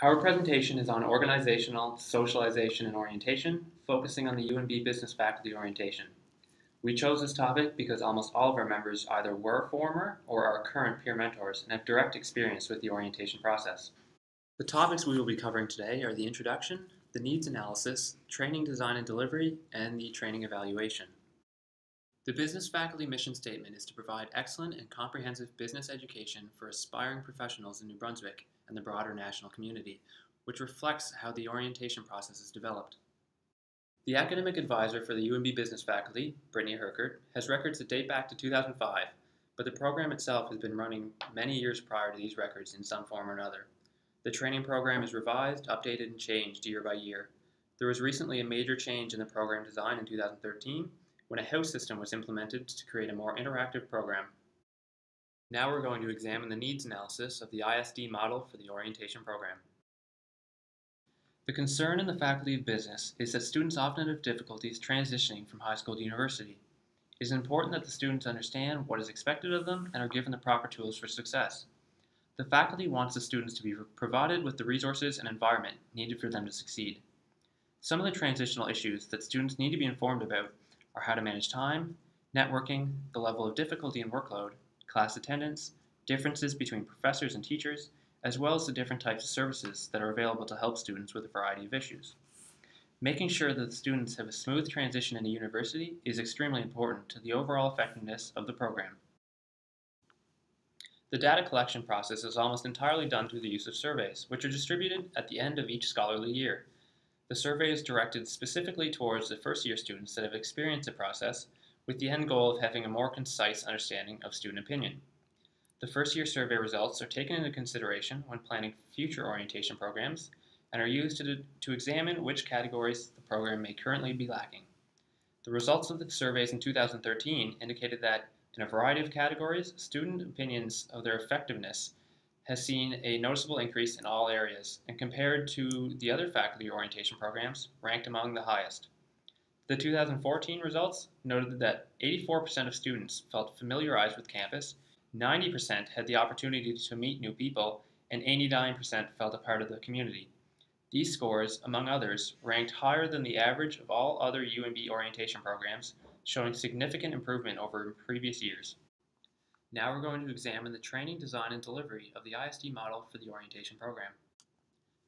Our presentation is on organizational, socialization, and orientation, focusing on the UNB Business Faculty Orientation. We chose this topic because almost all of our members either were former or are current peer mentors and have direct experience with the orientation process. The topics we will be covering today are the introduction, the needs analysis, training design and delivery, and the training evaluation. The business faculty mission statement is to provide excellent and comprehensive business education for aspiring professionals in New Brunswick and the broader national community, which reflects how the orientation process is developed. The academic advisor for the UNB business faculty, Brittany Herkert, has records that date back to 2005, but the program itself has been running many years prior to these records in some form or another. The training program is revised, updated, and changed year by year. There was recently a major change in the program design in 2013, when a house system was implemented to create a more interactive program. Now we're going to examine the needs analysis of the ISD model for the orientation program. The concern in the Faculty of Business is that students often have difficulties transitioning from high school to university. It is important that the students understand what is expected of them and are given the proper tools for success. The faculty wants the students to be provided with the resources and environment needed for them to succeed. Some of the transitional issues that students need to be informed about are how to manage time, networking, the level of difficulty and workload, class attendance, differences between professors and teachers, as well as the different types of services that are available to help students with a variety of issues. Making sure that the students have a smooth transition into university is extremely important to the overall effectiveness of the program. The data collection process is almost entirely done through the use of surveys, which are distributed at the end of each scholarly year. The survey is directed specifically towards the first-year students that have experienced the process, with the end goal of having a more concise understanding of student opinion. The first-year survey results are taken into consideration when planning future orientation programs and are used to examine which categories the program may currently be lacking. The results of the surveys in 2013 indicated that, in a variety of categories, student opinions of their effectiveness has seen a noticeable increase in all areas, and compared to the other faculty orientation programs, ranked among the highest. The 2014 results noted that 84% of students felt familiarized with campus, 90% had the opportunity to meet new people, and 89% felt a part of the community. These scores, among others, ranked higher than the average of all other UNB orientation programs, showing significant improvement over previous years. Now we're going to examine the training, design, and delivery of the ISD model for the orientation program.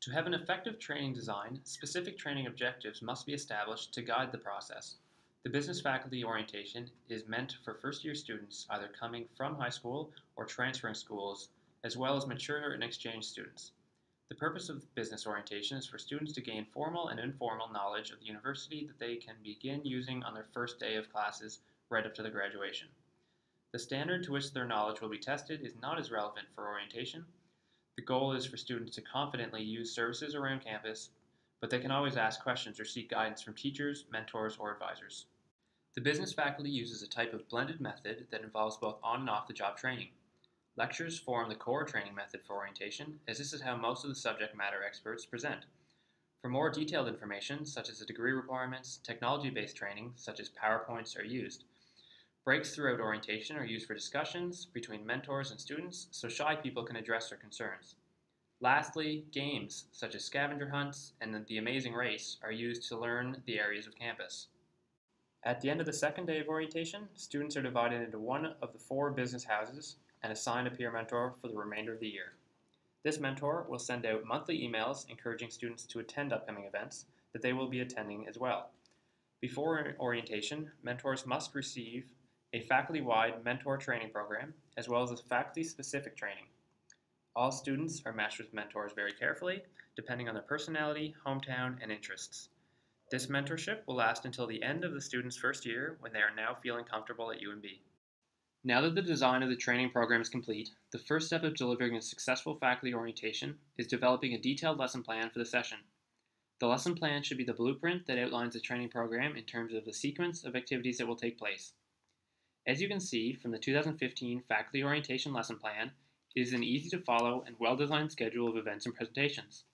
To have an effective training design, specific training objectives must be established to guide the process. The business faculty orientation is meant for first-year students either coming from high school or transferring schools, as well as mature and exchange students. The purpose of business orientation is for students to gain formal and informal knowledge of the university that they can begin using on their first day of classes right up to the graduation. The standard to which their knowledge will be tested is not as relevant for orientation. The goal is for students to confidently use services around campus, but they can always ask questions or seek guidance from teachers, mentors, or advisors. The business faculty uses a type of blended method that involves both on and off the job training. Lectures form the core training method for orientation, as this is how most of the subject matter experts present. For more detailed information, such as the degree requirements, technology-based training, such as PowerPoints, are used. Breaks throughout orientation are used for discussions between mentors and students so shy people can address their concerns. Lastly, games such as scavenger hunts and the Amazing Race are used to learn the areas of campus. At the end of the second day of orientation, students are divided into one of the 4 business houses and assigned a peer mentor for the remainder of the year. This mentor will send out monthly emails encouraging students to attend upcoming events that they will be attending as well. Before orientation, mentors must receive a faculty-wide mentor training program, as well as a faculty-specific training. All students are matched with mentors very carefully, depending on their personality, hometown, and interests. This mentorship will last until the end of the student's first year when they are now feeling comfortable at UNB. Now that the design of the training program is complete, the first step of delivering a successful faculty orientation is developing a detailed lesson plan for the session. The lesson plan should be the blueprint that outlines the training program in terms of the sequence of activities that will take place. As you can see from the 2015 Faculty Orientation Lesson Plan, it is an easy-to-follow and well-designed schedule of events and presentations.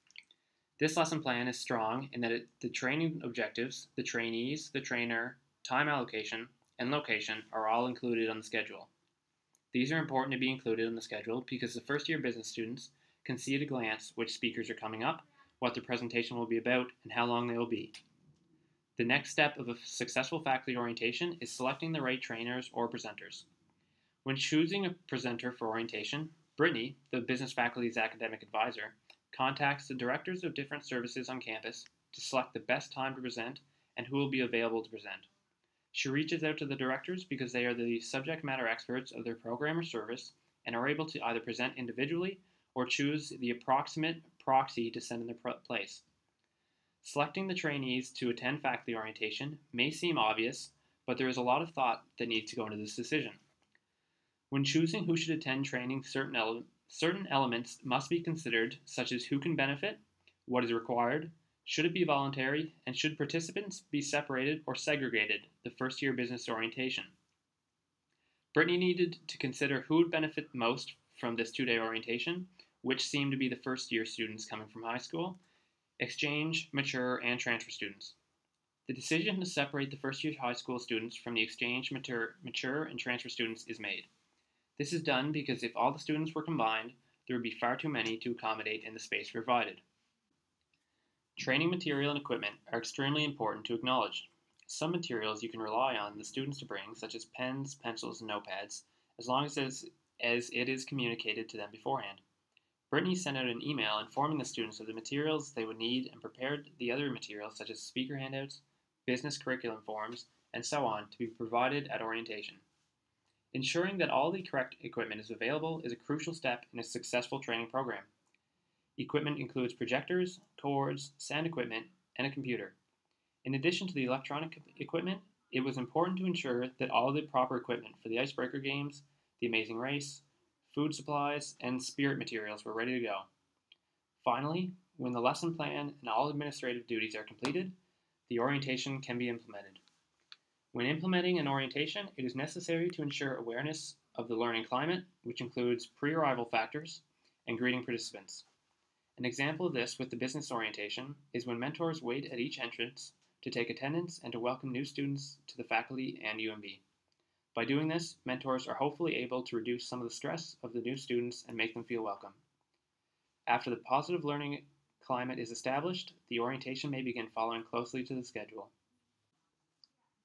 This lesson plan is strong in that the training objectives, the trainees, the trainer, time allocation, and location are all included on the schedule. These are important to be included on the schedule because the first-year business students can see at a glance which speakers are coming up, what the presentation will be about, and how long they will be. The next step of a successful faculty orientation is selecting the right trainers or presenters. When choosing a presenter for orientation, Brittany, the business faculty's academic advisor, contacts the directors of different services on campus to select the best time to present and who will be available to present. She reaches out to the directors because they are the subject matter experts of their program or service and are able to either present individually or choose the approximate proxy to send in their place. Selecting the trainees to attend faculty orientation may seem obvious, but there is a lot of thought that needs to go into this decision. When choosing who should attend training, certain elements must be considered, such as who can benefit, what is required, should it be voluntary, and should participants be separated or segregated the first year business orientation. Brittany needed to consider who would benefit most from this 2-day orientation, which seemed to be the first year students coming from high school, exchange, mature, and transfer students. The decision to separate the first year high school students from the exchange, mature, and transfer students is made. This is done because if all the students were combined, there would be far too many to accommodate in the space provided. Training material and equipment are extremely important to acknowledge. Some materials you can rely on the students to bring, such as pens, pencils, and notepads, as long as it is communicated to them beforehand. Brittany sent out an email informing the students of the materials they would need and prepared the other materials such as speaker handouts, business curriculum forms, and so on to be provided at orientation. Ensuring that all the correct equipment is available is a crucial step in a successful training program. Equipment includes projectors, cords, sound equipment, and a computer. In addition to the electronic equipment, it was important to ensure that all the proper equipment for the icebreaker games, the amazing race, food supplies, and spirit materials were ready to go. Finally, when the lesson plan and all administrative duties are completed, the orientation can be implemented. When implementing an orientation, it is necessary to ensure awareness of the learning climate, which includes pre-arrival factors and greeting participants. An example of this with the business orientation is when mentors wait at each entrance to take attendance and to welcome new students to the faculty and UMB. By doing this, mentors are hopefully able to reduce some of the stress of the new students and make them feel welcome. After the positive learning climate is established, the orientation may begin following closely to the schedule.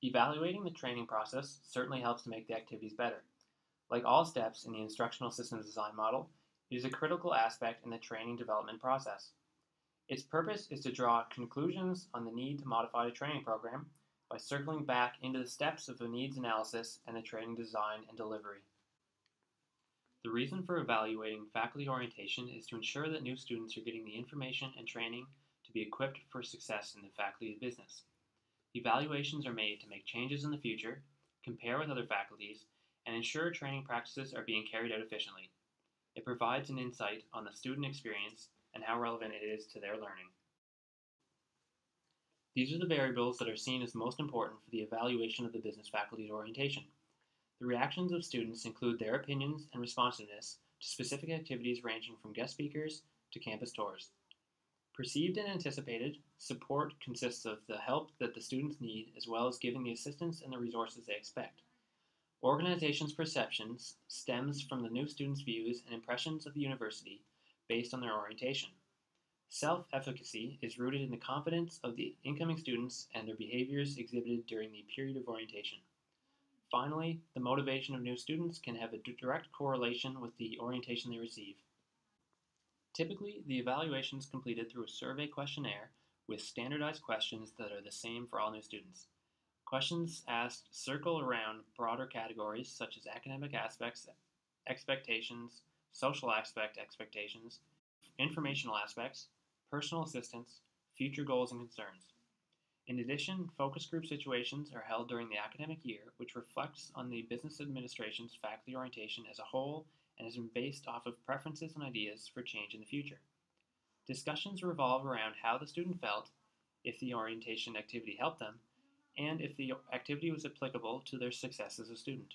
Evaluating the training process certainly helps to make the activities better. Like all steps in the instructional systems design model, it is a critical aspect in the training development process. Its purpose is to draw conclusions on the need to modify the training program by circling back into the steps of the needs analysis and the training design and delivery. The reason for evaluating faculty orientation is to ensure that new students are getting the information and training to be equipped for success in the faculty of business. Evaluations are made to make changes in the future, compare with other faculties, and ensure training practices are being carried out efficiently. It provides an insight on the student experience and how relevant it is to their learning. These are the variables that are seen as most important for the evaluation of the business faculty's orientation. The reactions of students include their opinions and responsiveness to specific activities ranging from guest speakers to campus tours. Perceived and anticipated, support consists of the help that the students need as well as giving the assistance and the resources they expect. Organization's perceptions stems from the new students' views and impressions of the university based on their orientation. Self-efficacy is rooted in the confidence of the incoming students and their behaviors exhibited during the period of orientation. Finally, the motivation of new students can have a direct correlation with the orientation they receive. Typically, the evaluation is completed through a survey questionnaire with standardized questions that are the same for all new students. Questions asked circle around broader categories such as academic aspects, expectations, social expectations, informational aspects, personal assistance, future goals and concerns. In addition, focus group situations are held during the academic year, which reflects on the business administration's faculty orientation as a whole and has been based off of preferences and ideas for change in the future. Discussions revolve around how the student felt, if the orientation activity helped them, and if the activity was applicable to their success as a student.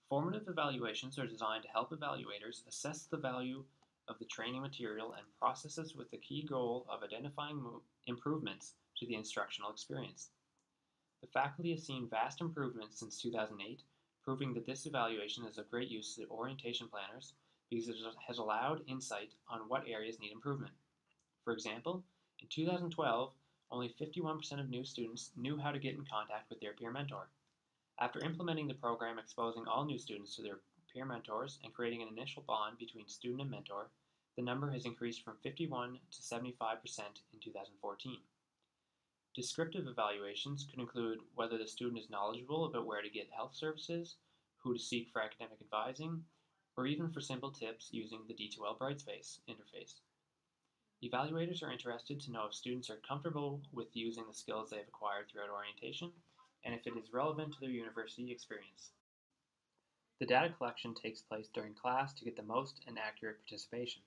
Formative evaluations are designed to help evaluators assess the value of the training material and processes with the key goal of identifying improvements to the instructional experience. The faculty has seen vast improvements since 2008, proving that this evaluation is of great use to orientation planners because it has allowed insight on what areas need improvement. For example, in 2012, only 51% of new students knew how to get in contact with their peer mentor. After implementing the program exposing all new students to their peer mentors and creating an initial bond between student and mentor, the number has increased from 51 to 75% in 2014. Descriptive evaluations could include whether the student is knowledgeable about where to get health services, who to seek for academic advising, or even for simple tips using the D2L Brightspace interface. Evaluators are interested to know if students are comfortable with using the skills they have acquired throughout orientation and if it is relevant to their university experience. The data collection takes place during class to get the most and accurate participation.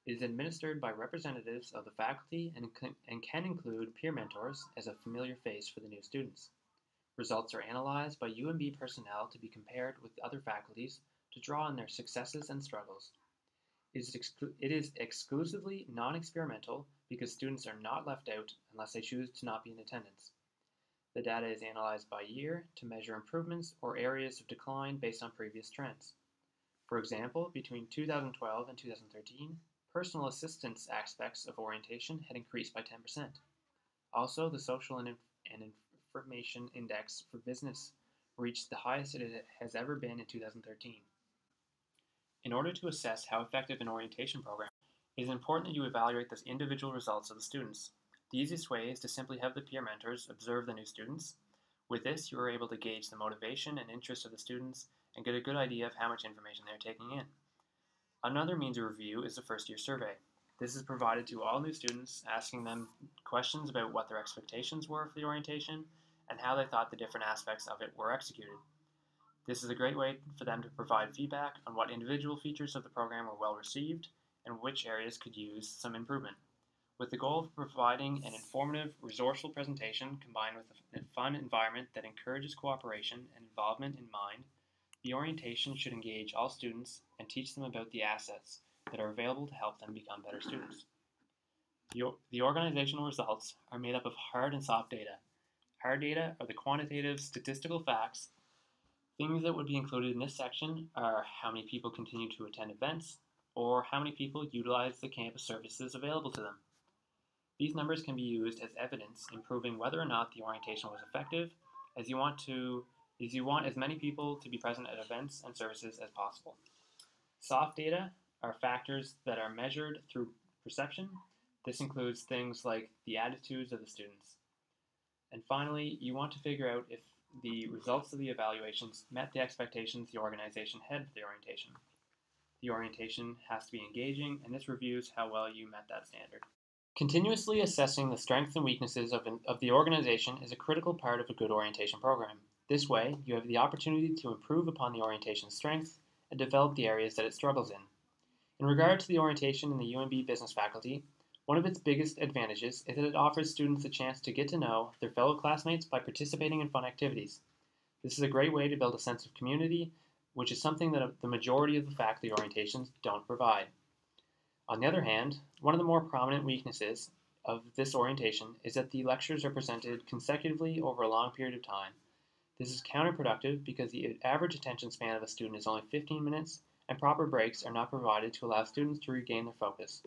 It is administered by representatives of the faculty and can include peer mentors as a familiar face for the new students. Results are analyzed by UMB personnel to be compared with other faculties to draw on their successes and struggles. It is exclusively non-experimental because students are not left out unless they choose to not be in attendance. The data is analyzed by year to measure improvements or areas of decline based on previous trends. For example, between 2012 and 2013, personal assistance aspects of orientation had increased by 10%. Also, the Social and Information Index for Business reached the highest it has ever been in 2013. In order to assess how effective an orientation program is, it is important that you evaluate the individual results of the students. The easiest way is to simply have the peer mentors observe the new students. With this, you are able to gauge the motivation and interest of the students and get a good idea of how much information they are taking in. Another means of review is the first-year survey. This is provided to all new students, asking them questions about what their expectations were for the orientation and how they thought the different aspects of it were executed. This is a great way for them to provide feedback on what individual features of the program were well received and which areas could use some improvement. With the goal of providing an informative, resourceful presentation combined with a fun environment that encourages cooperation and involvement in mind, the orientation should engage all students and teach them about the assets that are available to help them become better students. The organizational results are made up of hard and soft data. Hard data are the quantitative statistical facts. Things that would be included in this section are how many people continue to attend events or how many people utilize the campus services available to them. These numbers can be used as evidence in proving whether or not the orientation was effective, as you want as many people to be present at events and services as possible. Soft data are factors that are measured through perception. This includes things like the attitudes of the students. And finally, you want to figure out if the results of the evaluations met the expectations the organization had for the orientation. The orientation has to be engaging, and this reviews how well you met that standard. Continuously assessing the strengths and weaknesses of the organization is a critical part of a good orientation program. This way, you have the opportunity to improve upon the orientation strengths and develop the areas that it struggles in. In regard to the orientation in the UMB business faculty, one of its biggest advantages is that it offers students a chance to get to know their fellow classmates by participating in fun activities. This is a great way to build a sense of community, which is something that the majority of the faculty orientations don't provide. On the other hand, one of the more prominent weaknesses of this orientation is that the lectures are presented consecutively over a long period of time. This is counterproductive because the average attention span of a student is only 15 minutes, and proper breaks are not provided to allow students to regain their focus.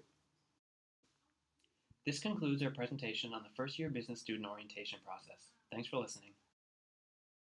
This concludes our presentation on the first year business student orientation process. Thanks for listening.